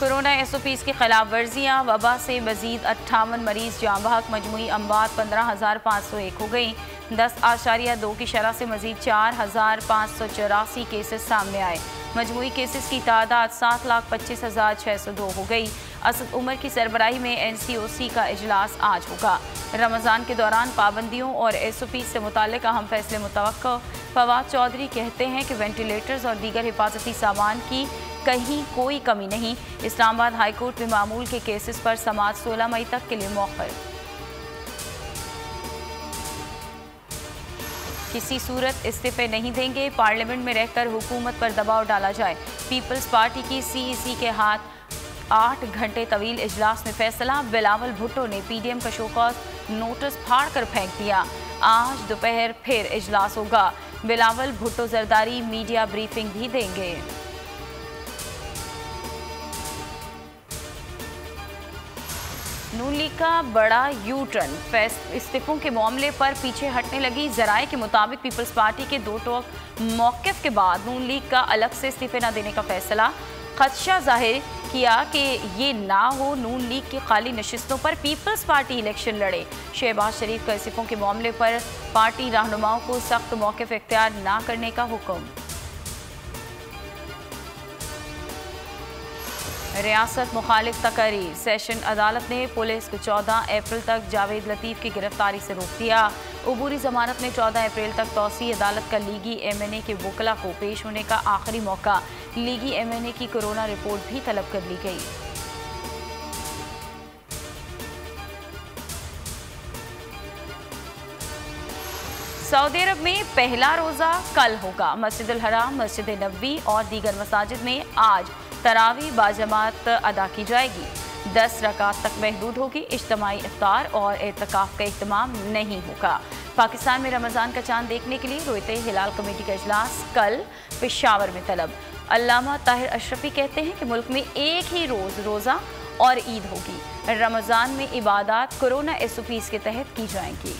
Corona SOPs की खिलाफ वर्जियाँ, वबा से मजीद 58 मरीज जाँ बहक, मजमूई अमवात 15,501 हो गई। 10.2 की शरह से मजीद 4,584 केसेस सामने आए। मजमूई केसेस की तादाद 7,25,602 हो गई। असद उमर की सरबराही में NCOC का इजलास आज होगा। रमज़ान के दौरान पाबंदियों और SOP से मुताल्लिक़ अहम फैसले मुतवक्को। फवाद चौधरी कहते हैं कि वेंटिलेटर्स और दीगर हिफाजती सामान की कहीं कोई कमी नहीं। इस्लामाबाद हाई कोर्ट में मामूल के केसेस पर समाअत 16 मई तक के लिए मौखर। किसी सूरत इस्तीफे नहीं देंगे, पार्लियामेंट में रहकर हुकूमत पर दबाव डाला जाए। पीपल्स पार्टी की CEC के हाथ 8 घंटे तवील इजलास में फैसला। बिलावल भुट्टो ने PDM का शोकॉज नोटिस फाड़ कर फेंक दिया। आज दोपहर फिर इजलास होगा। बिलावल भुट्टो जरदारी मीडिया ब्रीफिंग भी देंगे। नून लीग का बड़ा U-टर्न, इस्तीफों के मामले पर पीछे हटने लगी। जराये के मुताबिक पीपल्स पार्टी के 2 टोक मौक़िफ़ के बाद नून लीग का अलग से इस्तीफे न देने का फैसला। खदशा जाहिर किया कि ये ना हो नून लीग की खाली नशिस्तों पर पीपल्स पार्टी इलेक्शन लड़े। शहबाज शरीफ का इस्तीफों के मामले पर पार्टी रहनुमाओं को सख्त मौक़िफ़ इख्तियार ना करने का हुक्म। रियासत मुखालिफ तकरीर, सेशन अदालत ने पुलिस को 14 अप्रैल तक जावेद लतीफ़ की गिरफ्तारी से रोक दिया। अबूरी जमानत में 14 अप्रैल तक तौसी अदालत का लीगी MNA के वकला को पेश होने का आखिरी मौका। लीगी MNA की कोरोना रिपोर्ट भी तलब कर ली गई। सऊदी अरब में पहला रोज़ा कल होगा। मस्जिदुल हराम, मस्जिद नबवी और दीगर मसाजिद में आज तरावी बाजमात अदा की जाएगी। 10 रकात तक महदूद होगी। इज्तिमाई इफ्तार और एतकाफ का इह्तिमाम नहीं होगा। पाकिस्तान में रमज़ान का चांद देखने के लिए रोयते हिलाल कमेटी का इजलास कल पेशावर में तलब। अल्लामा ताहिर अशरफी कहते हैं कि मुल्क में एक ही रोज़ रोज़ा और ईद होगी। रमज़ान में इबादत कोरोना SOPs के तहत की जाएंगी।